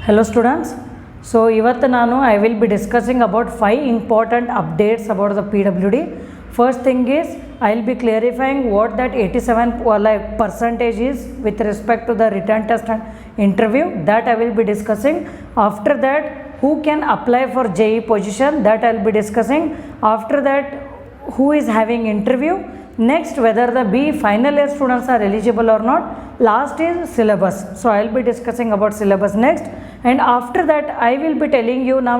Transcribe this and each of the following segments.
Hello students. So ಇವತ್ತು ನಾನು I will be discussing about 5 important updates about the PWD. First thing is I will be clarifying what that 87 percentage is with respect to the written test and interview, that I will be discussing. After that, who can apply for JEE position, that I will be discussing. After that, who is having interview. Next, whether the B final year students are eligible or not. Last is syllabus, so I will be discussing about syllabus next, and after that I will be telling you now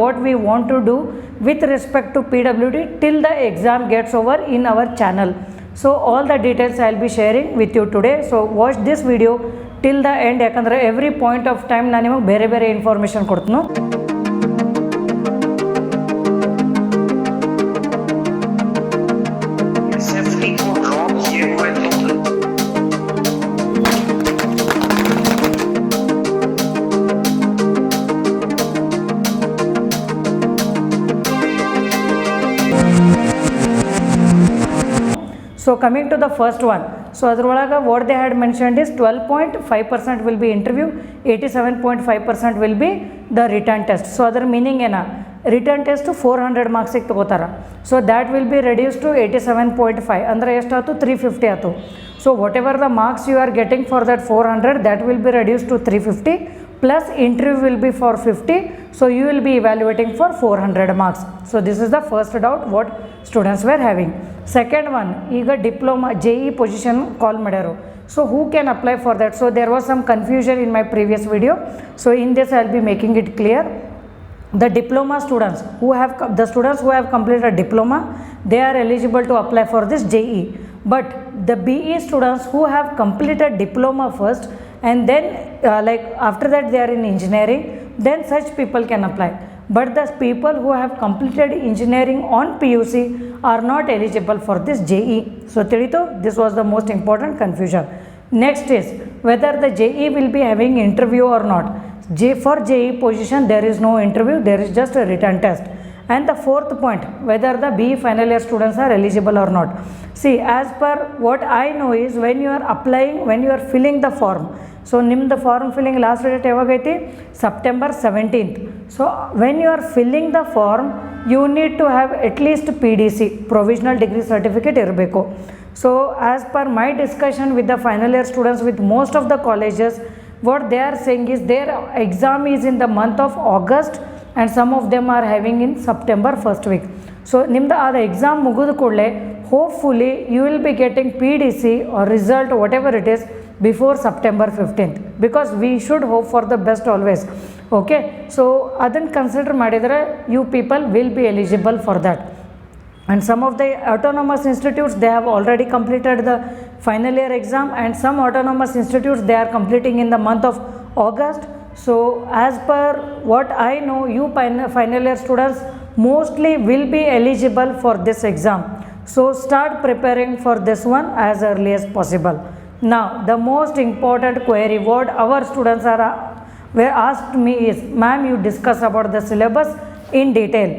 what we want to do with respect to PWD till the exam gets over in our channel. So all the details I will be sharing with you today, so watch this video till the end, yakandre every point of time ನಾನು ನಿಮಗೆ ಬೇರೆ ಬೇರೆ information ಕೊಡ್ತೀನಿ. So coming to the first one, so adralaga what they had mentioned is 12.5% will be interview, 87.5% will be the written test. So adar meaning ena, written test 400 marks ಗೆ ತಗೋತಾರ, so that will be reduced to 87.5 ಅಂದ್ರೆ ಎಷ್ಟು ಆಯ್ತು 350 ಆಯ್ತು. So whatever the marks you are getting for that 400, that will be reduced to 350 plus interview will be for 50, so you will be evaluating for 400 marks. So this is the first doubt what students were having. Second one, ಈಗ diploma JEE position call ಮಾಡ್ಯಾರು, so who can apply for that? So there was some confusion in my previous video, so in this I will be making it clear. The diploma students who have completed diploma, they are eligible to apply for this JEE, but the BE students who have completed diploma first and then after that they are in engineering, then such people can apply, but the people who have completed engineering on PUC are not eligible for this JEE. So ತಿಳಿತು, this was the most important confusion. Next is whether the JEE will be having interview or not. For JEE position there is no interview, there is just a written test. And the fourth point, whether the BE final year students are eligible or not. See, as per what I know is when you are applying, when you are filling the form, so nimda form filling last date yavagaiti September 17th. So when you are filling the form, you need to have at least PDC, provisional degree certificate irbeku. So as per my discussion with the final year students with most of the colleges, what they are saying is their exam is in the month of August and some of them are having in September first week. So nimda ada exam mugudu kodle hopefully you will be getting PDC or result whatever it is before September 15th, because we should hope for the best always. Okay, so adan consider madidre you people will be eligible for that. And some of the autonomous institutes, they have already completed the final year exam, and some autonomous institutes they are completing in the month of August. So as per what I know, you final year students mostly will be eligible for this exam, so start preparing for this one as early as possible. Now the most important query what our students are were asked me is, ma'am, you discuss about the syllabus in detail.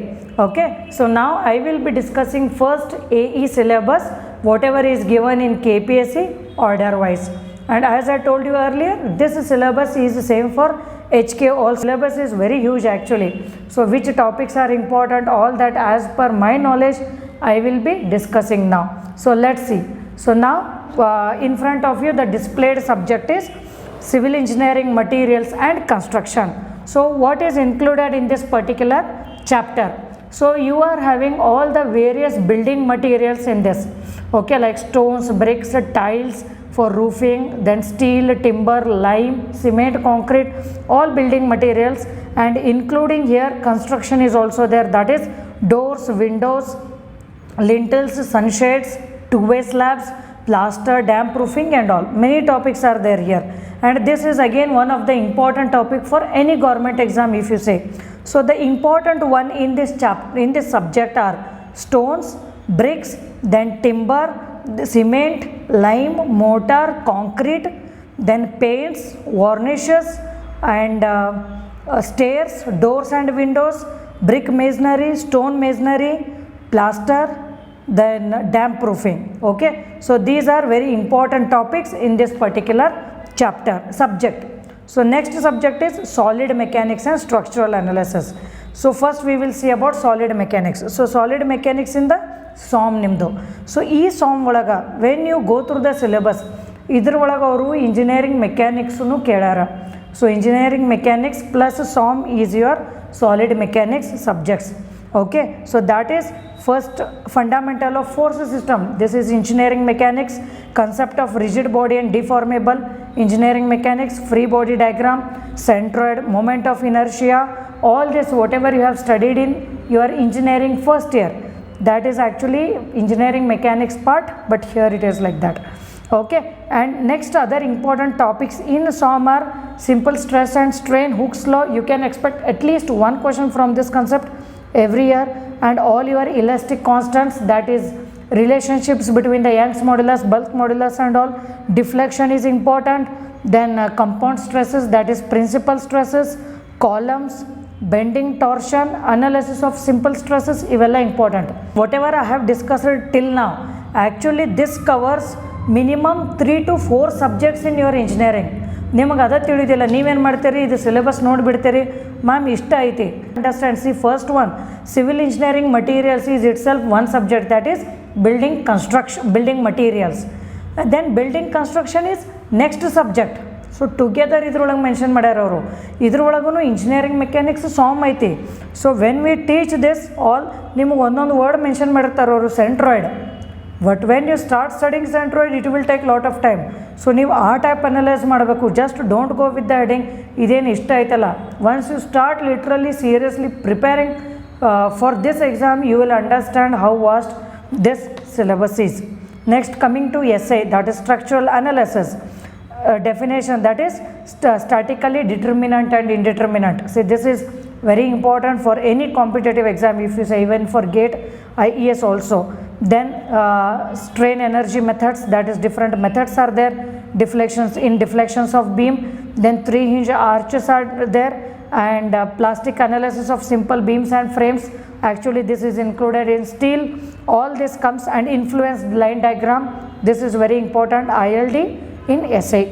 Okay, so now I will be discussing first AE syllabus, whatever is given in KPSC order wise. And as I told you earlier, this syllabus is the same for HK. All syllabus is very huge actually, so which topics are important, all that as per my knowledge I will be discussing now. So let's see. So now in front of you the displayed subject is civil engineering materials and construction. So what is included in this particular chapter? So you are having all the various building materials in this, okay, like stones, bricks, tiles for roofing, then steel, timber, lime, cement, concrete, all building materials, and including here construction is also there, that is doors, windows, lintels, sunshades, two-way slabs, plaster, damp proofing and all. Many topics are there here, and this is again one of the important topic for any government exam if you say. So the important one in this subject are stones, bricks, then timber, cement, lime, mortar, concrete, then paints, varnishes, and stairs, doors and windows, brick masonry, stone masonry, plaster, then damp proofing. Okay, so these are very important topics in this particular chapter subject. So next subject is solid mechanics and structural analysis. So first we will see about solid mechanics. So solid mechanics in the SOM ನಿಮ್ಮದು. So ಈ SOM ಒಳಗೆ when you go through the syllabus ಇದ್ರ ಒಳಗೆ ಅವರು engineering ಮೆಕ್ಯಾನಿಕ್ಸನ್ನು ಕೇಳ್ಯಾರ. So engineering mechanics plus SOM is your solid mechanics subjects. Okay, so that is first fundamental of force system. This is engineering mechanics, concept of rigid body and deformable, engineering mechanics, free body diagram, centroid, moment of inertia, all this whatever you have studied in your engineering first year, that is actually engineering mechanics part, but here it is like that. Okay, and next other important topics in SOM are simple stress and strain, Hooke's law. You can expect at least one question from this concept every year, and all your elastic constants, that is relationships between the Young's modulus, bulk modulus and all. Deflection is important. Then compound stresses, that is principal stresses, columns, bending, torsion, analysis of simple stresses, ivella important. Whatever I have discussed till now, actually this covers minimum 3 to 4 subjects in your engineering. ನಿಮಗೆ ಅದ ತಿಳಿದಿಲ್ಲ, ನೀವೇನು ಮಾಡ್ತೀರಿ, ಇದು syllabus ನೋಡಿಬಿಡ್ತೀರಿ, ma'am ಇಷ್ಟ ಐತಿ. Understand, see first one civil engineering materials is itself one subject, that is building construction, building materials. Then building construction is next subject. So together ಇದ್ರೊಳಗೆ mention ಮಾಡ್ಯಾರ ಅವರು. ಇದ್ರೊಳಗೂ ಇಂಜಿನಿಯರಿಂಗ್ ಮೆಕ್ಯಾನಿಕ್ಸ್ SOM ಐತಿ. So when we teach this all, ನಿಮಗೆ ಒಂದೊಂದು word mention ಮಾಡಿರ್ತಾರೆ ಅವರು, centroid. But when you start studying centroid it will take lot of time. So ನೀವು ಆ ಟೈಪ್ ಅನಲೈಸ್ ಮಾಡಬೇಕು. Just don't go with the heading ಇದೇನು ಇಷ್ಟ ಆಯ್ತಲ್ಲ. Once you start literally seriously preparing for this exam, you will understand how vast this syllabus is. Next coming to essay, that is structural analysis. Definition, that is statically determinant and indeterminate. See, this is very important for any competitive exam, if you say even for GATE, IES also. Then strain energy methods, that is different methods are there. Deflections of beam, then 3 hinge arches are there, and plastic analysis of simple beams and frames. Actually this is included in steel. All this comes, and influenced line diagram, this is very important, ILD in essay.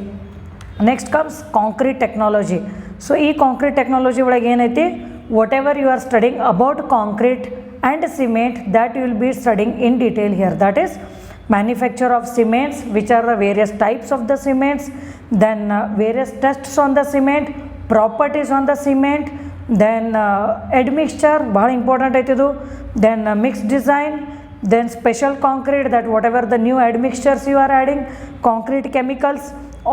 Next comes concrete technology. So ee concrete technology ಒಳಗೆ ಏನೈತಿ, whatever you are studying about concrete and cement, that you will be studying in detail here. That is manufacture of cements, which are the various types of the cements, then various tests on the cement, properties on the cement, then admixture, bhal important aitidu, then mixed design, then special concrete, that whatever the new admixtures you are adding, concrete chemicals,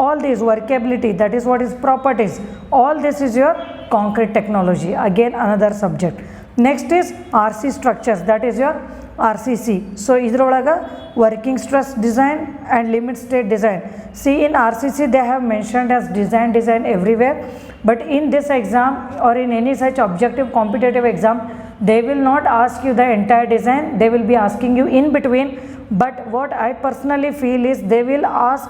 all these workability, that is what is properties, all this is your concrete technology, again another subject. Next is RC structures, that is your RCC. So idrolaga working stress design and limit state design. See, in RCC they have mentioned as design everywhere, but in this exam or in any such objective competitive exam, they will not ask you the entire design, they will be asking you in between. But what I personally feel is they will ask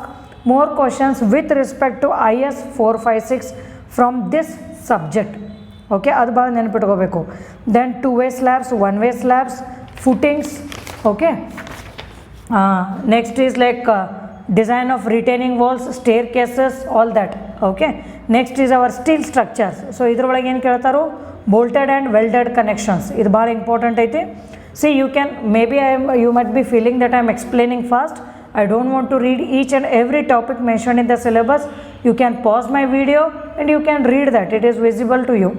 more questions with respect to IS 456 from this subject. Okay, ಅದು ಭಾಳ ನೆನಪಿಟ್ಕೋಬೇಕು. Then 2-way slabs, 1-way slabs, footings. Okay, next is like design of retaining walls, staircases, all that. Okay, next is our steel structures. So ಇದ್ರೊಳಗೆ ಏನು ಕೇಳ್ತಾರೋ, bolted and welded connections, ಇದು ಭಾಳ important ಐತಿ. See, you can, maybe you might be feeling that I am explaining fast. I don't want to read each and every topic mentioned in the syllabus. You can pause my video and you can read that, it is visible to you.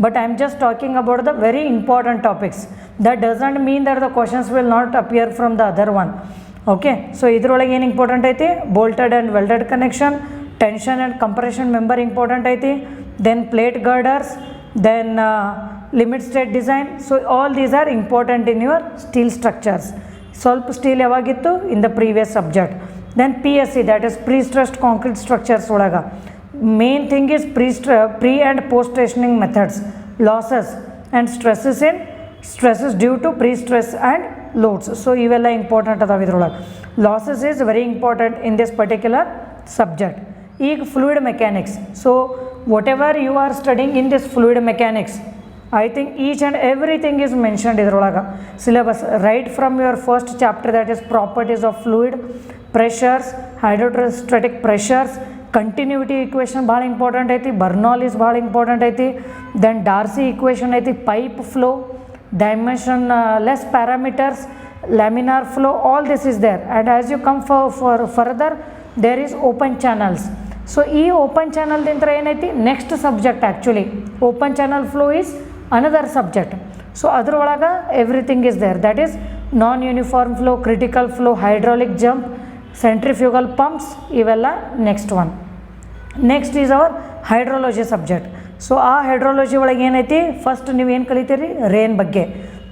But I am just talking about the very important topics. That doesn't mean that the questions will not appear from the other one. Okay, so idrolage ಏನು important ಐತಿ, bolted and welded connection, tension and compression member important ಐತಿ, then plate girders, then limit state design. So all these are important in your steel structures. ಸ್ವಲ್ಪ steel ಯಾವಾಗಿತ್ತು, in the previous subject. Then PSC, that is pre-stressed concrete structures ಒಳಗೆ main thing is pre and post tensioning methods, losses and stresses due to pre stress and loads. So ಇವೆಲ್ಲ important ಅದಾವೆ ಇದ್ರೊಳಗೆ. Losses is very important in this particular subject. ಈಗ fluid mechanics. So whatever you are studying in this fluid mechanics, I think each and everything is mentioned idrolaga syllabus, right from your first chapter, that is properties of fluid, pressures, hydrostatic pressures, continuity equation ಭಾಳ important ಐತಿ, ಬರ್ನಾಲಿಸ್ ಭಾಳ important ಐತಿ, then Darcy equation ಐತಿ, pipe flow, dimension less parameters, laminar flow, all this is there. And as you come for further, there is open channels. So ee open channel dintra enaiti next subject, actually open channel flow is another subject. So adraolaga everything is there, that is non uniform flow, critical flow, hydraulic jump, centrifugal pumps, ivella next one. Next is our hydrology subject. So ಆ hydrology ಒಳಗೆ ಏನೈತಿ, first ನೀವು ಏನು ಕಲಿತೀರಿ, rain ಬಗ್ಗೆ,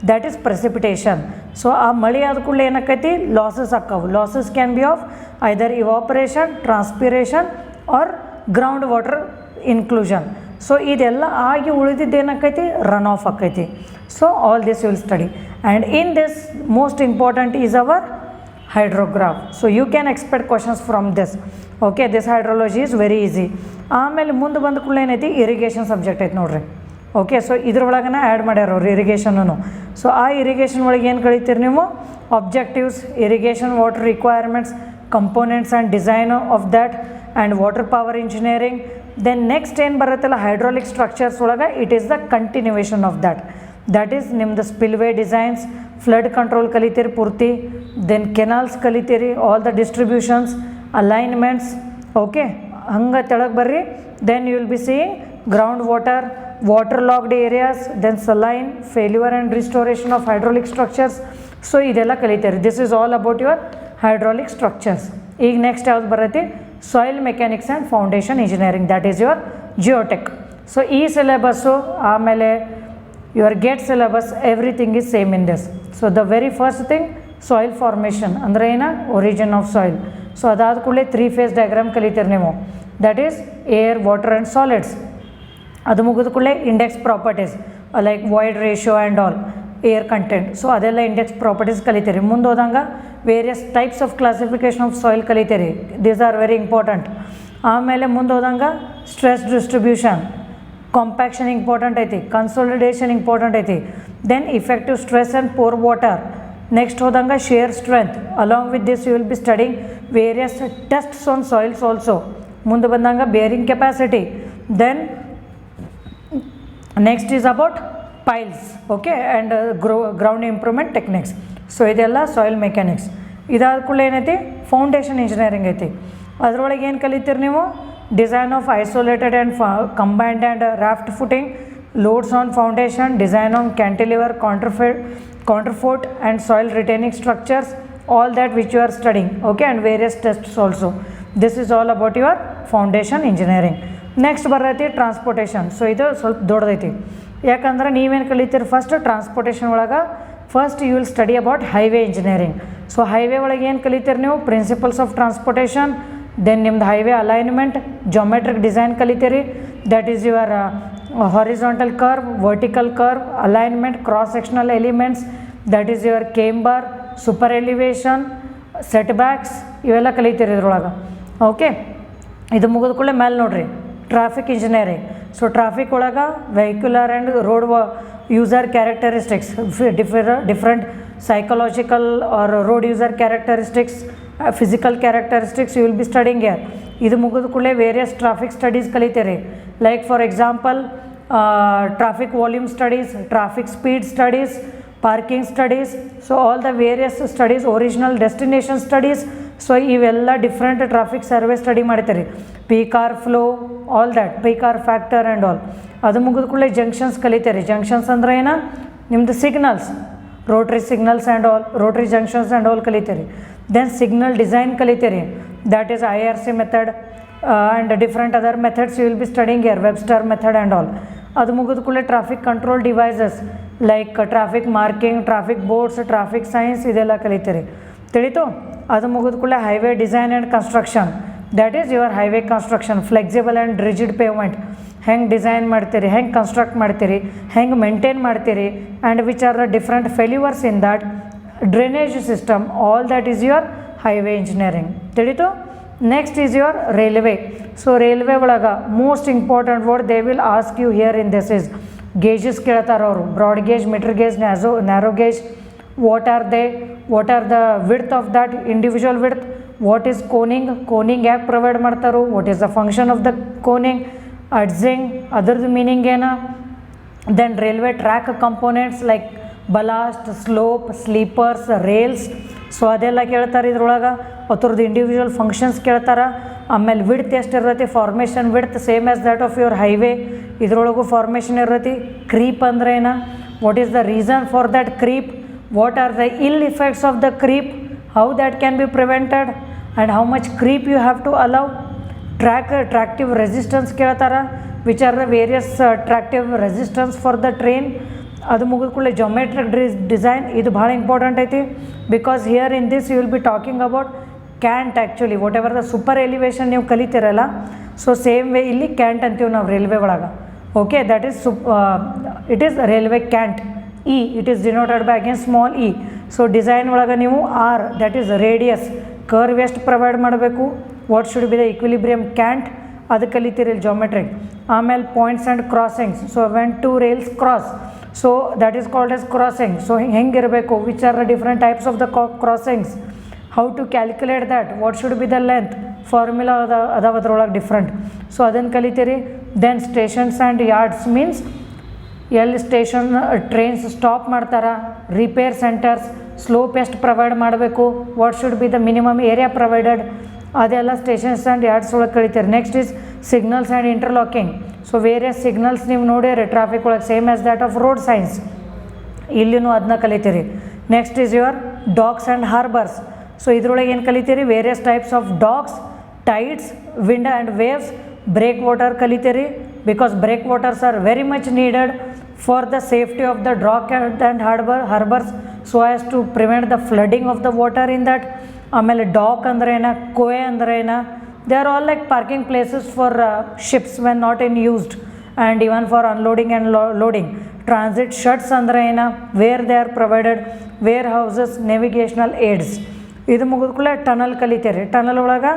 that is precipitation. So ಆ ಮಳೆ ಆದ ಕೂಡಲೇ ಏನಾಕೈತಿ, ಲಾಸಸ್ ಆಕ್ಕವು. Losses can be of either evaporation, transpiration or ground water inclusion. So ಇದೆಲ್ಲ ಆಗಿ ಉಳಿದಿದ್ದು ಏನಾಕೈತಿ, ರನ್ ಆಫ್ ಆಕೈತಿ. So all this will study, and in this most important is our hydrograph. So you can expect questions from this. Okay, this hydrology is very easy. ಆಮೇಲೆ ಮುಂದೆ ಬಂದ ಕೂಡಲೇ ಏನೈತಿ, ಇರಿಗೇಷನ್ ಸಬ್ಜೆಕ್ಟ್ ಐತೆ ನೋಡ್ರಿ. ಓಕೆ, ಸೊ ಇದ್ರೊಳಗನ ಆ್ಯಡ್ ಮಾಡ್ಯಾರ ಅವ್ರು ಇರಿಗೇಷನೂ. So ಆ ಇರಿಗೇಷನ್ ಒಳಗೆ ಏನು ಕಲಿತೀರಿ ನೀವು, objectives, irrigation water requirements, components and design of that, and water power engineering. Then next ಏನು ಬರುತ್ತಲ್ಲ ಹೈಡ್ರಾಲಿಕ್ ಸ್ಟ್ರಕ್ಚರ್ಸ್ ಒಳಗೆ, it is the continuation of that. That is ನಿಮ್ದು ಸ್ಪಿಲ್ವೇ ಡಿಸೈನ್ಸ್, ಫ್ಲಡ್ ಕಂಟ್ರೋಲ್ ಕಲಿತೀರಿ ಪೂರ್ತಿ, ದೆನ್ ಕೆನಾಲ್ಸ್ ಕಲಿತೀರಿ, all the distributions, alignments. Okay, ಹಂಗೆ ತೆಳಗೆ ಬರ್ರಿ. Then you will be seeing ground water, waterlogged areas, then saline, failure and restoration of hydraulic structures. So ಇದೆಲ್ಲ ಕಲಿತೀರಿ. This is all about your hydraulic structures. ಈಗ next ಯಾವ್ದು ಬರುತ್ತೆ, soil mechanics and foundation engineering, that is your geotech. So ಈ syllabus ಆಮೇಲೆ your GATE syllabus everything is same in this. So the very first thing soil formation ಅಂದರೆ ಏನು, origin of soil. So ಅದಾದ ಕೂಡಲೇ 3 phase diagram ಕಲಿತೀರಿ ನೀವು, that is air, water and solids. ಅದು ಮುಗಿದ ಕೂಡಲೇ index properties like void ratio and all, air content. So ಅದೆಲ್ಲ ಇಂಡೆಕ್ಸ್ ಪ್ರಾಪರ್ಟೀಸ್ ಕಲಿತೀರಿ. ಮುಂದೆ ಹೋದಂಗೆ various types of classification of soil ಕಲಿತೀರಿ, ದೀಸ್ ಆರ್ ವೆರಿ ಇಂಪಾರ್ಟೆಂಟ್. ಆಮೇಲೆ ಮುಂದೆ ಹೋದಂಗೆ ಸ್ಟ್ರೆಸ್ ಡಿಸ್ಟ್ರಿಬ್ಯೂಷನ್, ಕಾಂಪ್ಯಾಕ್ಷನ್ ಇಂಪಾರ್ಟೆಂಟ್ ಐತಿ, ಕನ್ಸಾಲಿಡೇಷನ್ ಇಂಪಾರ್ಟೆಂಟ್ ಐತಿ, then effective stress and pore water. Next ಹೋದಂಗೆ shear strength. Along with this you will be studying various tests on soils also. ಮುಂದೆ ಬಂದಂಗೆ bearing capacity. Then next is about piles, okay, and ground improvement techniques. So ಇದೆಲ್ಲ soil mechanics. ಇದಾದ ಕೂಡಲೇ ಏನೈತಿ, foundation engineering ಐತಿ. ಅದರೊಳಗೆ ಏನು ಕಲಿತೀರಿ ನೀವು, design of isolated and combined and raft footing, loads on foundation, design on cantilever, counterfort and soil retaining structures, all that which you are studying, okay, and various tests also. This is all about your foundation engineering. Next ಬರೈತಿ transportation. So ಇದು ಸ್ವಲ್ಪ ದೊಡ್ಡದೈತಿ, ಯಾಕಂದ್ರೆ ನೀವೇನು ಕಲಿತೀರಿ, first transportation ಒಳಗೆ first you will study about highway engineering. So highway ಒಳಗೆ ಏನು ಕಲಿತೀರಿ ನೀವು, ಪ್ರಿನ್ಸಿಪಲ್ಸ್ ಆಫ್ ಟ್ರಾನ್ಸ್ಪೋರ್ಟೇಷನ್, ದೆನ್ ನಿಮ್ದು ಹೈವೇ ಅಲೈನ್ಮೆಂಟ್, ಜೋಮೆಟ್ರಿಕ್ ಡಿಸೈನ್ ಕಲಿತೀರಿ, that is your horizontal curve, vertical curve, alignment, cross sectional elements, that is your camber, super elevation, setbacks, ಇವೆಲ್ಲ ಕಲಿತೀರಿ ಇದ್ರೊಳಗೆ. Okay, ಇದು ಮುಗಿದ ಕೂಡಲೇ ಮೇಲೆ ನೋಡ್ರಿ ಟ್ರಾಫಿಕ್ ಇಂಜಿನಿಯರಿಂಗ್. ಸೊ ಟ್ರಾಫಿಕ್ ಒಳಗೆ vehicular and road user characteristics, different psychological or road user characteristics, physical characteristics you will be studying here. ಇದು ಮುಗಿದ ಕೂಡಲೇ ವೇರಿಯಸ್ ಟ್ರಾಫಿಕ್ ಸ್ಟಡೀಸ್ ಕಲಿತೀರಿ, like for example traffic volume studies, traffic speed studies, parking studies. So all the various studies, original destination studies. So ಇವೆಲ್ಲ different traffic survey study ಮಾಡ್ತೀರಿ, peak hour flow, all that, peak hour factor and all. ಅದು ಮುಗಿದ ಕೂಡಲೇ junctions ಕಲಿತೀರಿ. Junctions ಅಂದರೆ ಏನು, ನಿಮ್ಮದು signals, rotary signals and all, rotary junctions and all ಕಲಿತೀರಿ. ದೆನ್ ಸಿಗ್ನಲ್ ಡಿಸೈನ್ ಕಲಿತೀರಿ, that is IRC method and different other methods you will be studying here, Webster method and all. ಅದು ಮುಗಿದ ಕೂಡಲೇ traffic control devices like traffic marking, traffic boards, traffic signs, ಇದೆಲ್ಲ ಕಲಿತೀರಿ. ತಿಳಿತು? ಅದು ಮುಗಿದ ಕೂಡಲೇ highway design and construction, that is your highway construction, flexible and rigid pavement, ಹೆಂಗೆ ಡಿಸೈನ್ ಮಾಡ್ತೀರಿ, ಹೆಂಗೆ ಕನ್ಸ್ಟ್ರಕ್ಟ್ ಮಾಡ್ತೀರಿ, ಹೆಂಗೆ ಮೇಂಟೈನ್ ಮಾಡ್ತೀರಿ, and which are the different failures in that, drainage system, all that is your highway engineering. ತಿಳಿತು? Next is your railway. So railway ಒಳಗೆ most important word they will ask you here in this is gauges ಕೇಳ್ತಾರೆ ಅವರು, broad gauge, metre gauge, narrow gauge, what are the width of that, individual width, what is coning ಯಾಕೆ provide ಮಾಡ್ತಾರೋ, what is the function of the coning, adzing ಅದರದ್ದು meaning ಏನು, then railway track components like ballast, slope, sleepers, rails, so ಅದೆಲ್ಲ ಕೇಳ್ತಾರೆ ಇದ್ರೊಳಗೆ. ಅದ್ರದ್ದು individual functions ಕೇಳ್ತಾರೆ. ಆಮೇಲೆ ವಿಡ್ತ್ ಎಷ್ಟು ಇರ್ತೈತಿ, formation width same as that of your highway, ಇದ್ರೊಳಗೂ ಫಾರ್ಮೇಷನ್ ಇರ್ತೈತಿ. ಕ್ರೀಪ್ ಅಂದ್ರೆ ಏನು, what is the reason for that creep, what are the ill effects of the creep, how that can be prevented and how much creep you have to allow. Tractive resistance ಕೇಳ್ತಾರೆ, which are the various tractive resistance for the train. ಅದು ಮುಗಿದ ಕೂಡಲೇ geometric design, ಇದು ಭಾಳ important ಐತಿ, because here in this you will be talking about cant actually whatever the superelevation ನೀವು ಕಲಿತೀರಲ್ಲ, so same way ಇಲ್ಲಿ cant ಅಂತೀವಿ ನಾವು ರೈಲ್ವೆ ಒಳಗೆ. Okay, that is it is railway cant. E it is denoted by again small e. So design ಒಳಗೆ ನೀವು R that is radius, curve ಎಷ್ಟು ಪ್ರೊವೈಡ್ ಮಾಡಬೇಕು, what should be the equilibrium cant, ಅದು ಕಲಿತೀರಿ ಇಲ್ಲಿ ಜೋಮೆಟ್ರಿಕ್. ಆಮೇಲೆ points and crossings, so when two rails cross, so that is called as crossing. So ಹೆಂಗಿರಬೇಕು, which are the different types of the crossings, how to calculate that, what should be the length, formula ಅದಾವ ಅದ್ರೊಳಗೆ different. So ಅದನ್ನು ಕಲಿತೀರಿ. Then stations and yards means ಎಲ್ಲಿ station trains stop ಮಾಡ್ತಾರೆ, repair centres, slope ಎಷ್ಟು provide ಮಾಡಬೇಕು, what should be the minimum area provided, ಅದೆಲ್ಲ stations and yards ಒಳಗೆ ಕಲಿತೀರಿ. Next is signals and interlocking. So various signals ನೀವು ನೋಡಿರಿ ಟ್ರಾಫಿಕ್ ಒಳಗೆ same as that of road signs, ಇಲ್ಲಿನೂ ಅದನ್ನ ಕಲಿತೀರಿ. Next is your docks and harbours. So ಇದ್ರೊಳಗೆ ಏನು ಕಲಿತೀರಿ, various types of docks, tides, wind and waves, breakwater ಕಲಿತೀರಿ, because breakwaters are very much needed for the safety of the dock and harbours, so as to prevent the flooding of the water in that. ಆಮೇಲೆ dock ಅಂದ್ರೆ ಏನ, quay ಅಂದ್ರೆ ಏನ, they are all like parking places for ships when not in used and even for unloading and loading. Transit sheds ಅಂದ್ರೆ ಏನ, where they are provided, warehouses, navigational aids. ಇದು ಮುಗಿದ ಕೂಡಲೇ ಟನಲ್ ಕಲಿತೀರಿ. ಟನಲ್ ಒಳಗೆ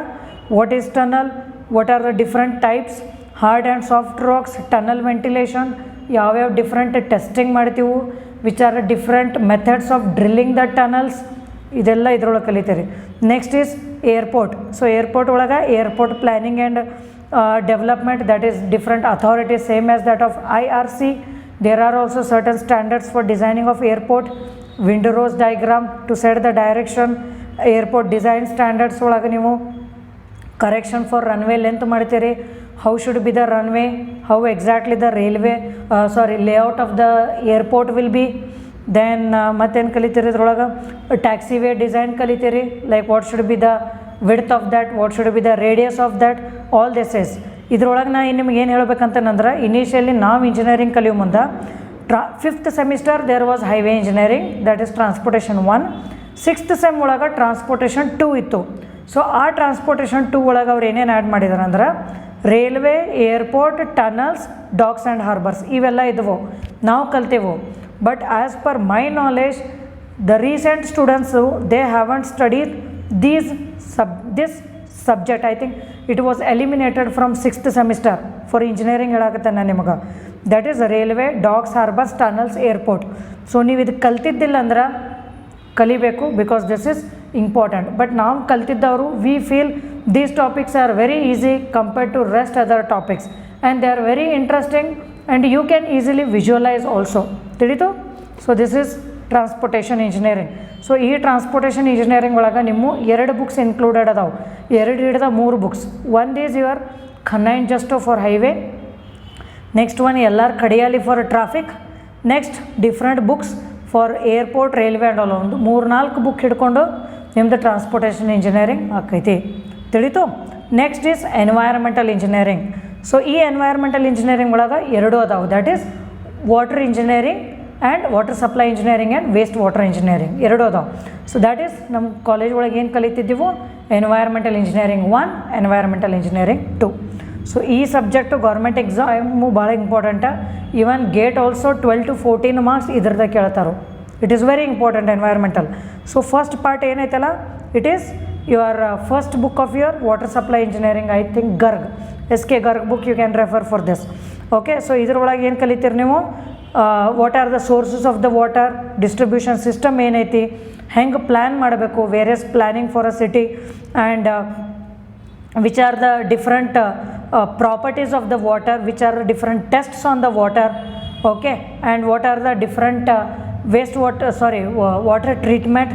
what is tunnel, what are the different types, hard and soft rocks, tunnel ventilation, ಯಾವ್ಯಾವ different testing ಮಾಡ್ತೀವಿ, which are different methods of drilling the tunnels, ಇದೆಲ್ಲ ಇದ್ರೊಳಗೆ ಕಲಿತೀರಿ. Next is airport. So airport ಒಳಗೆ airport planning and development, that is different authorities same as that of IRC. There are also certain standards for designing of airport, wind rose diagram to set the direction. Airport design standards ಒಳಗೆ ನೀವು correction for runway length ಮಾಡ್ತೀರಿ, how should be the runway, how exactly the layout of the airport will be. Then ಮತ್ತೇನು ಕಲಿತೀರಿ ಇದ್ರೊಳಗೆ, taxiway design ಕಲಿತೀರಿ, like what should be the width of that, what should be the radius of that, all this is. ಇದ್ರೊಳಗೆ ನಾನು ನಿಮ್ಗೆ ಏನು ಹೇಳ್ಬೇಕಂತಂದ್ರೆ, initially ನಾವು engineering ಕಲಿಯೋ ಮುಂದೆ 5th semester there was highway engineering, that is transportation 1. 6th sem ಒಳಗೆ transportation 2 ಇತ್ತು. So ಆ ಟ್ರಾನ್ಸ್ಪೋರ್ಟೇಷನ್ 2 ಒಳಗೆ ಅವ್ರು ಏನೇನು ಆ್ಯಡ್ ಮಾಡಿದಾರೆ ಅಂದ್ರೆ, railway, airport, tunnels, docks and harbours ಇವೆಲ್ಲ ಇದ್ವು, ನಾವು ಕಲ್ತೇವು. But as per my knowledge, the recent students they haven't studied this subject. I think it was eliminated from 6th semester for engineering ಹೇಳಾಕತ್ತೆ ನಾನು ನಿಮಗೆ. That is railway, docks, harbours, tunnels, airport. So ನೀವು ಇದು ಕಲ್ತಿದ್ದಿಲ್ಲ ಅಂದ್ರೆ ಕಲಿಬೇಕು, because this is important. But ನಾವು ಕಲ್ತಿದ್ದವರು we feel these topics are very easy compared to rest other topics and they are very interesting and you can easily visualise also. ತಿಳಿತು? So this is transportation engineering. So ಈ transportation engineering ಒಳಗೆ ನಿಮ್ಮ 2 books included ಅದಾವೆ, 2 ಹಿಡಿದ 3 books. One is your Khanna and Justo for highway, next one LR Kadiyali for traffic, next different books for airport, railway and all. ಒಂದು 3-4 book ಹಿಡ್ಕೊಂಡು ನಿಮ್ಮದು transportation engineering ಆಕೈತಿ. ತಿಳಿತು? Next is environmental engineering. So ಈ ಎನ್ವೈರ್ಮೆಂಟಲ್ ಇಂಜಿನಿಯರಿಂಗ್ ಒಳಗೆ 2 ಅದಾವೆ, that is water engineering and water supply engineering and waste water engineering 2 ಅದಾವೆ. So that is ನಮ್ಮ ಕಾಲೇಜ್ ಒಳಗೆ ಏನು ಕಲಿತಿದ್ದೀವೋ, environmental engineering 1, environmental engineering 2. So ಈ ಸಬ್ಜೆಕ್ಟು ಗೌರ್ಮೆಂಟ್ ಎಕ್ಸಾಮು ಭಾಳ ಇಂಪಾರ್ಟೆಂಟ. Even GATE also 12 to 14 marks ಇದ್ರದ್ದು ಕೇಳ್ತಾರೆ. It is very important environmental. So first part ಏನೈತಲ್ಲ, it is your first book of your water supply engineering, I think Garg, SK Garg book you can refer for this. Okay, so ಇದ್ರೊಳಗೆ ಏನು ಕಲಿತೀರಿ ನೀವು, what are the sources of the water, distribution system ಏನೈತಿ, ಹೆಂಗೆ plan ಮಾಡಬೇಕು, various planning for a city, and which are the different properties of the water, which are different tests on the water, okay, and what are the different water treatment,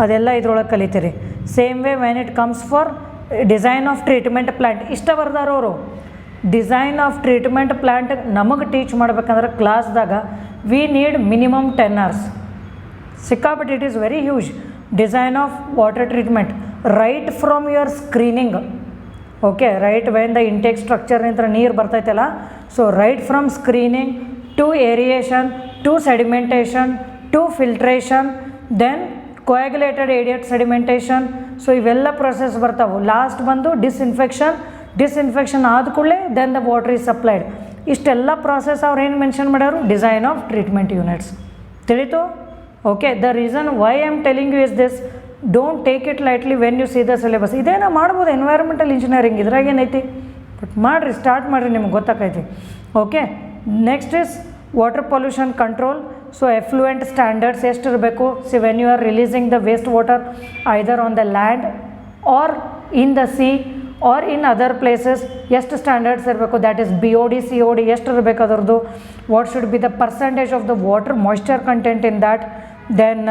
ಅದೆಲ್ಲ ಇದ್ರೊಳಗೆ ಕಲಿತೀರಿ. Same way when it comes for design of treatment plant, ಇಷ್ಟ ಬರ್ದಾರವರು design of treatment plant ನಮಗೆ teach ಮಾಡ್ಬೇಕಂದ್ರೆ ಕ್ಲಾಸ್ದಾಗ we need minimum 10 hours. ಸಿಕ್ಕಾಪಟ್ಟೆ it is very huge. Design of water treatment right from your screening, okay, right when the intake ಸ್ಟ್ರಕ್ಚರ್ನಿಂದ ನೀರು ಬರ್ತೈತಲ್ಲ, so right from screening to aeration to sedimentation to filtration, then coagulated aided sedimentation. So ಇವೆಲ್ಲ process ಬರ್ತಾವೆ. Last ಬಂದು disinfection ಆದ ಕೂಡಲೇ then the water is supplied. ಇಷ್ಟೆಲ್ಲ process ಅವ್ರು ಏನು ಮೆನ್ಷನ್ ಮಾಡ್ಯಾರು, ಡಿಸೈನ್ ಆಫ್ ಟ್ರೀಟ್ಮೆಂಟ್ ಯೂನಿಟ್ಸ್. ತಿಳಿತು? Okay, the reason why I am telling you is this, don't take it lightly when you see the syllabus. ಇದೇನೋ ಮಾಡ್ಬೋದು, environmental engineering ಇದ್ರಾಗ ಏನೈತಿ, but ಮಾಡಿರಿ, ಸ್ಟಾರ್ಟ್ ಮಾಡಿರಿ, ನಿಮ್ಗೆ ಗೊತ್ತಾಕೈತಿ. Okay, next is water pollution control. So effluent standards ಎಷ್ಟು ಇರಬೇಕು. See when you are releasing the waste water either on the land or in the sea or in other places, ಎಷ್ಟು standards ಇರಬೇಕು, that is BOD COD ಎಷ್ಟು ಇರಬೇಕು ಅದರದ್ದು. What should be the percentage of the water moisture content in that. Then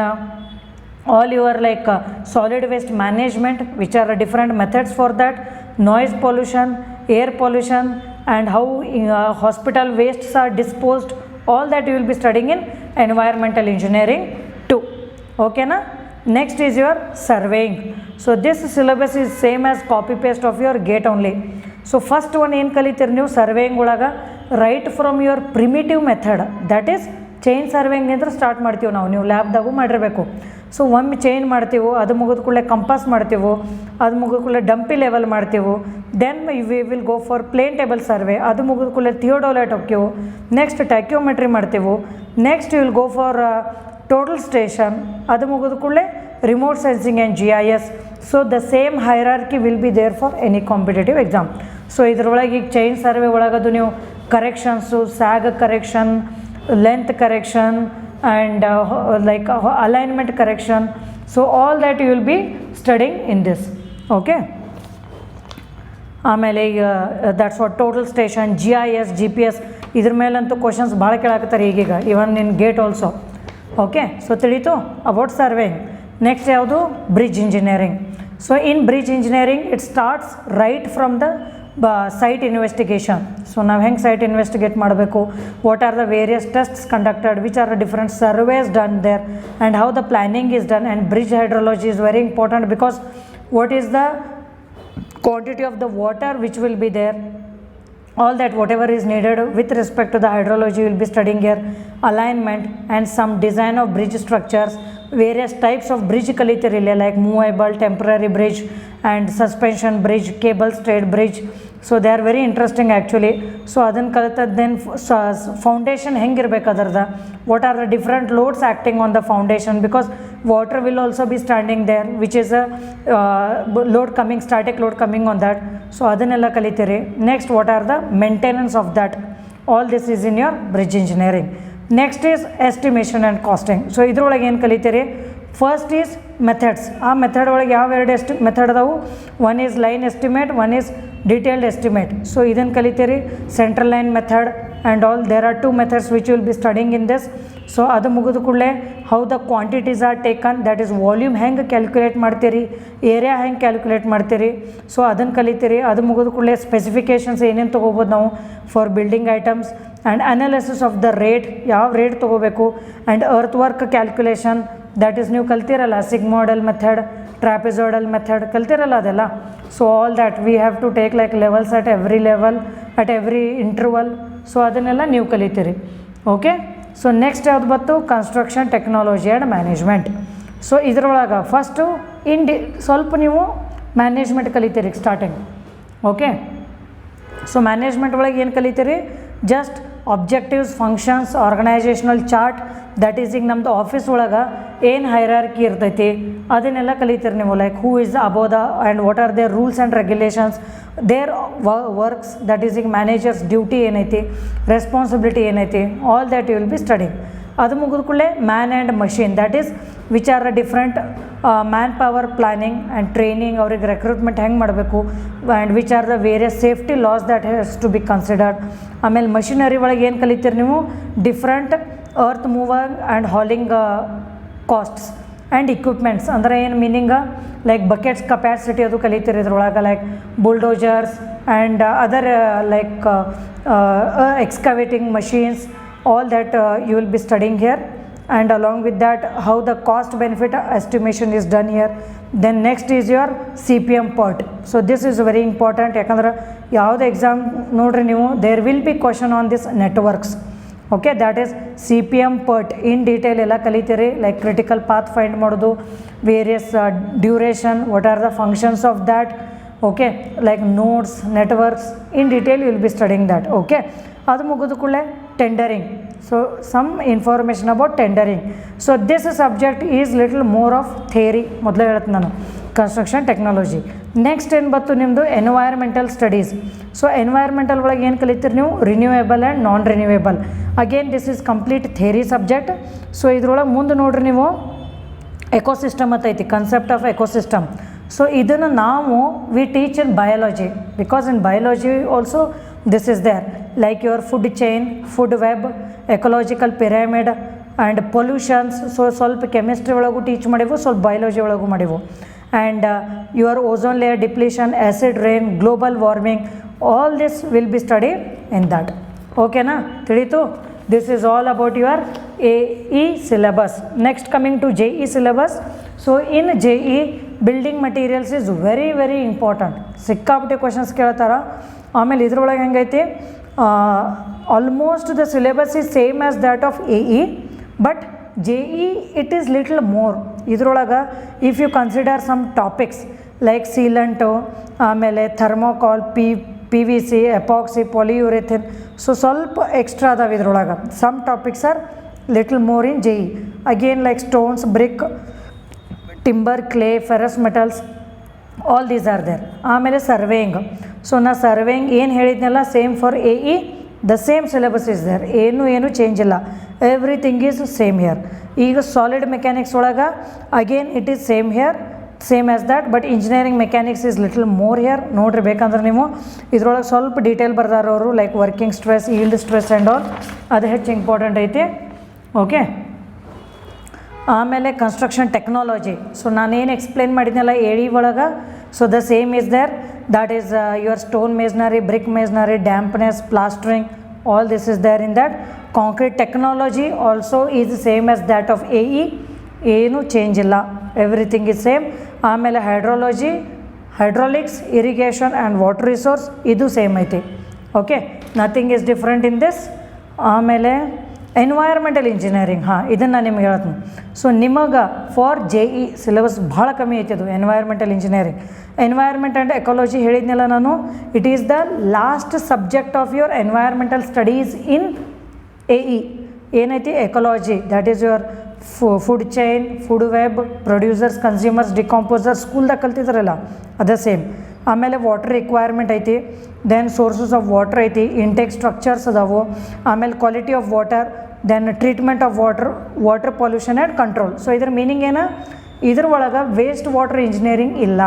all your solid waste management, which are different methods for that, noise pollution, air pollution, and how hospital wastes are disposed, all that you will be studying in environmental engineering too. Okay na? Next is your surveying. So this syllabus is same as copy paste of your GATE only. So first one ಏನು ಕಲಿತೀರಿ ನೀವು surveying ಒಳಗೆ, right from your primitive method, that is chain surveying ಅಂತ start ಮಾಡ್ತೀವಿ ನಾವು, ನೀವು ಲ್ಯಾಬ್ದಾಗೂ ಮಾಡಿರಬೇಕು. So ಒಮ್ಮೆ ಚೈನ್ ಮಾಡ್ತೀವಿ, ಅದು ಮುಗಿದ ಕೂಡಲೇ ಕಂಪಾಸ್ ಮಾಡ್ತೀವಿ, ಅದು ಮುಗಿದ ಕೂಡಲೇ ಡಂಪಿ ಲೆವೆಲ್ ಮಾಡ್ತೀವಿ, then we will go for plane table survey, ಅದು ಮುಗಿದ ಕೂಡಲೇ ಥಿಯೋಡೋಲೈಟ್ ಹೋಗ್ತೀವಿ, ನೆಕ್ಸ್ಟ್ ಟ್ಯಾಕ್ಯೋಮೆಟ್ರಿ ಮಾಡ್ತೀವಿ, next you will go for total station, ಅದು ಮುಗಿದ ಕೂಡಲೇ remote sensing and GIS. So the same hierarchy will be there for any competitive exam. So ಇದ್ರೊಳಗೆ ಈಗ ಚೈನ್ ಸರ್ವೆ ಒಳಗದು ನೀವು corrections, sag correction, length correction, and alignment correction, so all that you will be studying in this. Okay, ಆಮೇಲೆ ಈಗ that's what total station, GIS GPS, ಇದ್ರ ಮೇಲಂತೂ questions ಭಾಳ ಕೇಳಾಕತ್ತಾರೆ ಈಗೀಗ, even in GATE also. Okay, so ತಿಳಿತು about surveying. Next ಯಾವುದು, bridge engineering. So in bridge engineering it starts right from the site investigation. So ನಾವು ಹೆಂಗೆ ಸೈಟ್ ಇನ್ವೆಸ್ಟಿಗೇಟ್ ಮಾಡಬೇಕು, what are the various tests conducted, which are the different surveys done there, and how the planning is done, and bridge hydrology is very important because what is the quantity of the water which will be there, all that whatever is needed with respect to the hydrology will be studying here. Alignment and some design of bridge structures, various types of bridge kalitirille like movable, temporary bridge and suspension bridge, cable stayed bridge. So they are very interesting actually. So adan kalitad, then foundation hengirbeku adarda, what are the different loads acting on the foundation, because water will also be standing there, which is a load coming, static load coming on that. So adanella kalitire. Next, what are the maintenance of that, all this is in your bridge engineering. Next is estimation and costing. So idrolaga ಏನು ಕಲಿತೀರಿ, first is methods. ಆ method ಒಳಗೆ ಯಾವ ಎರಡು method ಅದಾವು, one is line estimate, one is detailed estimate. So ಇದನ್ನು ಕಲಿತೀರಿ, central line method and all. There are 2 methods which will be studying in this. So ಅದು ಮುಗಿದ ಕೂಡಲೇ how the quantities are taken, that is volume ಹೆಂಗೆ calculate ಮಾಡ್ತೀರಿ, area ಹೆಂಗೆ calculate ಮಾಡ್ತೀರಿ, so ಅದನ್ನು ಕಲಿತೀರಿ. ಅದು ಮುಗಿದ ಕೂಡಲೇ ಸ್ಪೆಸಿಫಿಕೇಷನ್ಸ್ ಏನೇನು ತೊಗೋಬೋದು ನಾವು for building items, and analysis of the rate, ಯಾವ ರೇಟ್ ತೊಗೋಬೇಕು, and earth work calculation, that is ನೀವು ಕಲ್ತಿರಲ್ಲ, ಸಿಗ್ಮೋಡಲ್ ಮೆಥಡ್, ಟ್ರಾಪಿಸೋಡಲ್ ಮೆಥಡ್ ಕಲ್ತಿರಲ್ಲ ಅದೆಲ್ಲ. So all that we have to take like levels at every level, at every interval. So ಅದನ್ನೆಲ್ಲ ನೀವು ಕಲಿತೀರಿ. Okay, so next ಯಾವ್ದು ಬಂತು, construction technology and management. So ಇದ್ರೊಳಗೆ ಫಸ್ಟು ಸ್ವಲ್ಪ ನೀವು ಮ್ಯಾನೇಜ್ಮೆಂಟ್ ಕಲಿತೀರಿ ಸ್ಟಾರ್ಟಿಂಗ್. ಓಕೆ, ಸೊ ಮ್ಯಾನೇಜ್ಮೆಂಟ್ ಒಳಗೆ ಏನು ಕಲಿತೀರಿ, just objectives, functions, organisational chart, that is ಈಗ ನಮ್ಮದು ಆಫೀಸ್ ಒಳಗೆ ಏನು ಹೈರಾರ್ಕಿ ಇರ್ತೈತಿ ಅದನ್ನೆಲ್ಲ ಕಲಿತೀರಿ ನೀವು. Like who is above the and what are their rules and regulations, their works, that is ಈಗ ಮ್ಯಾನೇಜರ್ಸ್ ಡ್ಯೂಟಿ ಏನೈತಿ, ರೆಸ್ಪಾನ್ಸಿಬಿಲಿಟಿ ಏನೈತಿ, all that you will be studying. ಅದು ಮುಗಿದ ಕೂಡಲೇ man and machine, that is which are different man power planning and training, ಅವ್ರಿಗೆ recruitment ಹೆಂಗೆ ಮಾಡಬೇಕು and which are the various safety laws that has to be considered. ಆಮೇಲೆ machinery ಒಳಗೆ ಏನು ಕಲಿತೀರಿ ನೀವು, different earth mover and hauling costs and equipments, ಅಂದರೆ ಏನು ಮೀನಿಂಗ ಲೈಕ್ ಬಕೆಟ್ಸ್ ಕೆಪಾಸಿಟಿ ಅದು ಕಲಿತೀರಿ ಇದ್ರೊಳಗೆ, like bulldozers and other like excavating machines, all that you will be studying here, and along with that how the cost benefit estimation is done here. Then next is your CPM part. So this is very important, ಯಾಕಂದ್ರೆ ಯಾವುದೇ exam ನೋಡ್ರಿ ನೀವು there will be question on this networks. Okay, that is CPM part in detail ಎಲ್ಲ ಕಲಿತೀರಿ, like critical path find ಮಾಡೋದು, various duration, what are the functions of that, okay, like nodes, networks, in detail you will be studying that. Okay, ಅದು ಮುಗಿದ ಕೂಡಲೇ tendering, so some information about tendering. So this subject is little more of theory, ಮೊದಲೇ ಹೇಳುತ್ತೆ ನಾನು, construction technology. Next ಏನು ಬಂತು ನಿಮ್ಮದು environmental studies. So environmental ಒಳಗೆ ಏನು ಕಲಿತೀರಿ ನೀವು, renewable and non renewable. Again this is complete theory subject. So ಇದ್ರೊಳಗೆ ಮುಂದೆ ನೋಡ್ರಿ ನೀವು ಎಕೋಸಿಸ್ಟಮ್ ಅಂತ ಐತಿ, ಕನ್ಸೆಪ್ಟ್ ಆಫ್ ಎಕೋಸಿಸ್ಟಮ್. ಸೊ ಇದನ್ನು ನಾವು we teach in biology, because in biology also this is there, like your food chain, food web, ecological pyramid and pollutions. So ಸ್ವಲ್ಪ chemistry ಒಳಗೂ ಟೀಚ್ ಮಾಡಿವು, ಸ್ವಲ್ಪ ಬಯಾಲಜಿ ಒಳಗೂ ಮಾಡಿವು. And your ozone layer depletion, acid rain, global warming, all this will be study in that. ಓಕೆನಾ, ತಿಳಿತು? This is all about your AE syllabus. Next coming to JE syllabus. So in JE building materials is very very important. ಸಿಕ್ಕಾಪಟ್ಟೆ questions ಕೇಳ್ತಾರ. ಆಮೇಲೆ ಇದ್ರೊಳಗೆ ಹೆಂಗೈತಿ, almost the syllabus is same as that of AE, but JE it is little more. ಇದ್ರೊಳಗೆ if you consider some topics like sealant, ಆಮೇಲೆ thermocol, PVC, epoxy, polyurethane, so ಸ್ವಲ್ಪ extra ಅದಾವೆ ಇದ್ರೊಳಗೆ. Some topics are little more in JE. Again like stones, brick, timber, clay, ferrous metals, all these are there. ಆಮೇಲೆ surveying. So ನಾ surveying ಏನು ಹೇಳಿದ್ನಲ್ಲ, same for AE, the same syllabus is there, ಏನು change ಇಲ್ಲ, everything is same here. ಈಗ solid mechanics ಒಳಗೆ again it is same here, same as that, but engineering mechanics is little more here. ನೋಡ್ರಿ ಬೇಕಂದ್ರೆ ನೀವು ಇದ್ರೊಳಗೆ ಸ್ವಲ್ಪ ಡೀಟೇಲ್ ಬರ್ದಾರವರು, like working stress, yield stress and all, ಅದು ಹೆಚ್ಚು ಇಂಪಾರ್ಟೆಂಟ್ ಐತಿ. ಓಕೆ, ಆಮೇಲೆ ಕನ್ಸ್ಟ್ರಕ್ಷನ್ ಟೆಕ್ನಾಲಜಿ. ಸೊ ನಾನೇನು ಎಕ್ಸ್ಪ್ಲೇನ್ ಮಾಡಿದ್ನಲ್ಲ AE ಒಳಗೆ, so the same is there, that is your stone ಮೇಸ್ನರಿ, BRIC masonry, dampness, plastering, all this is there in that. Concrete technology also is same as that of AE, ಏನು change ಇಲ್ಲ, everything is same. ಆಮೇಲೆ hydrology, hydraulics, irrigation and water resource, ಇದು same ಐತಿ. Okay, nothing is different in this. ಆಮೇಲೆ environmental engineering, ಹಾಂ ಇದನ್ನು ನಾನು ನಿಮ್ಗೆ ಹೇಳ್ತೀನಿ. ಸೊ ನಿಮಗೆ ಫಾರ್ JE ಸಿಲೆಬಸ್ ಭಾಳ ಕಮ್ಮಿ ಐತಿ ಅದು environmental engineering. Environment and ecology ಹೇಳಿದ್ನಲ್ಲ ನಾನು, it is the last subject of your environmental studies in AE. ಏನೈತಿ, ecology, that is your food chain, food web, producers, consumers, decomposers, ಸ್ಕೂಲ್ದಾಗ ಕಲ್ತಿದ್ರಲ್ಲ ಅದೇ ಸೇಮ್. ಆಮೇಲೆ ವಾಟರ್ ರಿಕ್ವೈರ್ಮೆಂಟ್ ಐತಿ, ದೆನ್ ಸೋರ್ಸಸ್ ಆಫ್ ವಾಟರ್ ಐತಿ, intake structures ಅದಾವು, ಆಮೇಲೆ quality of water, then treatment of water pollution and control. So ಇದ್ರ meaning ಏನು, ಇದ್ರ ಒಳಗೆ ವೇಸ್ಟ್ ವಾಟರ್ ಇಂಜಿನಿಯರಿಂಗ್ ಇಲ್ಲ.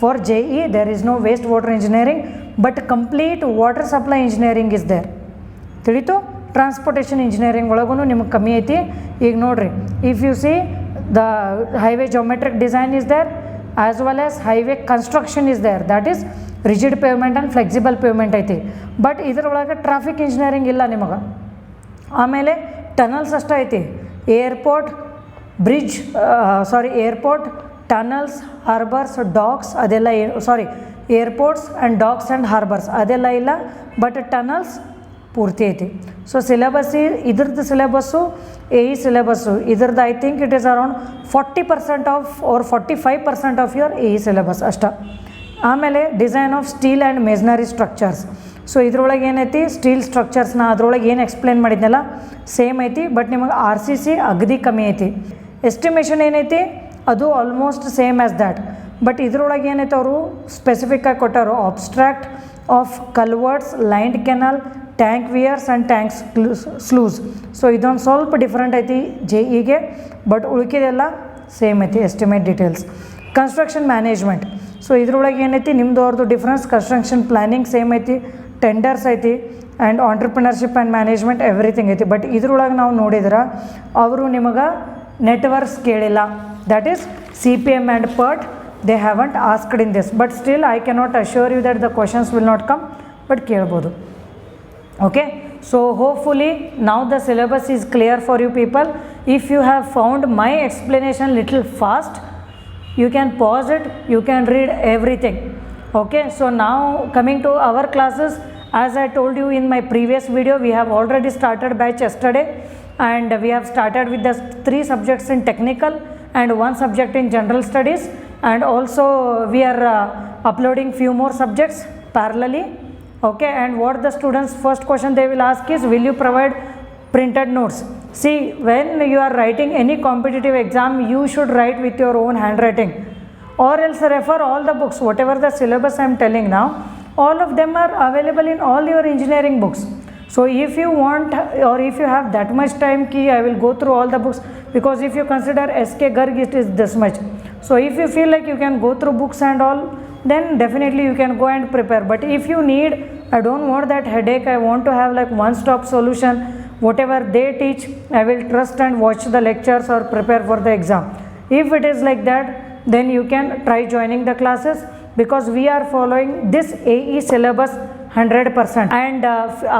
For JE there is no waste water engineering, but complete water supply engineering is there. ತಿಳಿತು? Transportation engineering ಒಳಗೂ ನಿಮಗೆ ಕಮ್ಮಿ ಐತಿ. ಈಗ ನೋಡಿರಿ, if you see the highway geometric design is there, as well as highway construction is there, that is rigid pavement and flexible pavement ಐತಿ. But ಇದರೊಳಗೆ traffic engineering ಇಲ್ಲ ನಿಮಗೆ. ಆಮೇಲೆ ಟನಲ್ಸ್ ಅಷ್ಟೇ ಐತಿ. Airport, bridge, airport, tunnels, harbours, docks ಅದೆಲ್ಲ airports and docks and ಹಾರ್ಬರ್ಸ್ ಅದೆಲ್ಲ ಇಲ್ಲ, ಬಟ್ ಟನಲ್ಸ್ ಪೂರ್ತಿ ಐತಿ. ಸೊ ಸಿಲೆಬಸ್ ಇದ್ರದ್ದು ಸಿಲೆಬಸ್ಸು AE ಸಿಲೆಬಸ್ಸು ಇದ್ರದ್ದು I think it is around 40% of or 45% of your AE syllabus ಅಷ್ಟ. ಆಮೇಲೆ design of steel and masonry structures. So ಇದ್ರೊಳಗೆ ಏನೈತಿ, ಸ್ಟೀಲ್ ಸ್ಟ್ರಕ್ಚರ್ಸ್ನ ಅದ್ರೊಳಗೆ ಏನು ಎಕ್ಸ್ಪ್ಲೇನ್ ಮಾಡಿದ್ನಲ್ಲ ಸೇಮ್ ಐತಿ, ಬಟ್ ನಿಮಗೆ RCC ಅಗದಿ ಕಮ್ಮಿ ಐತಿ. ಎಸ್ಟಿಮೇಷನ್ ಏನೈತಿ, ಅದು almost same as that, but ಇದ್ರೊಳಗೆ ಏನೈತೆ ಅವರು ಸ್ಪೆಸಿಫಿಕ್ಕಾಗಿ ಕೊಟ್ಟಾರು, abstract of culverts, lined canal, tank weirs and tanks sluice. So ಇದೊಂದು ಸ್ವಲ್ಪ ಡಿಫ್ರೆಂಟ್ ಐತಿ JEಗೆ, ಬಟ್ ಉಳ್ಕಿದೆಲ್ಲ ಸೇಮ್ ಐತಿ estimate details. Construction management, so ಇದ್ರೊಳಗೆ ಏನೈತಿ ನಿಮ್ಮದು ಅವ್ರದ್ದು ಡಿಫ್ರೆನ್ಸ್. ಕನ್ಸ್ಟ್ರಕ್ಷನ್ ಪ್ಲ್ಯಾನಿಂಗ್ ಸೇಮ್ ಐತಿ, ಟೆಂಡರ್ಸ್ ಐತಿ and entrepreneurship and management everything ಐತಿ. ಬಟ್ ಇದ್ರೊಳಗೆ ನಾವು ನೋಡಿದ್ರೆ ಅವರು ನಿಮಗೆ ನೆಟ್ವರ್ಕ್ಸ್ ಕೇಳಿಲ್ಲ, that is CPM and PERT. they haven't asked in this, but still I cannot assure you that the questions will not come, but ಕೇಳ್ಬೋದು. Okay, so hopefully now the syllabus is clear for you people. If you have found my explanation little fast, you can pause it, you can read everything. Okay, so now coming to our classes, as I told you in my previous video, we have already started batch yesterday, and we have started with the 3 subjects in technical and 1 subject in general studies, and also we are uploading few more subjects parallelly. Okay, and what the students first question they will ask is, will you provide printed notes? See, when you are writing any competitive exam, you should write with your own handwriting, or else refer all the books, whatever the syllabus I am telling now, all of them are available in all your engineering books. So if you want, or if you have that much time ki I will go through all the books, because if you consider SK Garg it is this much. So if you feel like you can go through books and all, then definitely you can go and prepare. But if you need, I don't want that headache, I want to have like one stop solution, whatever they teach I will trust and watch the lectures or prepare for the exam. If it is like that, then you can try joining the classes, because we are following this AE syllabus 100%, and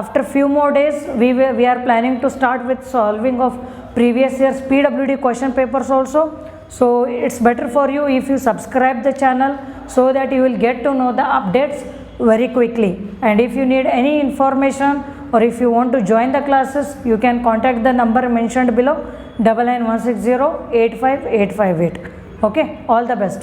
after few more days we are planning to start with solving of previous year's PWD question papers also. So it's better for you if you subscribe the channel, so that you will get to know the updates very quickly. And if you need any information, or if you want to join the classes, you can contact the number mentioned below, 9916085858. Okay, all the best.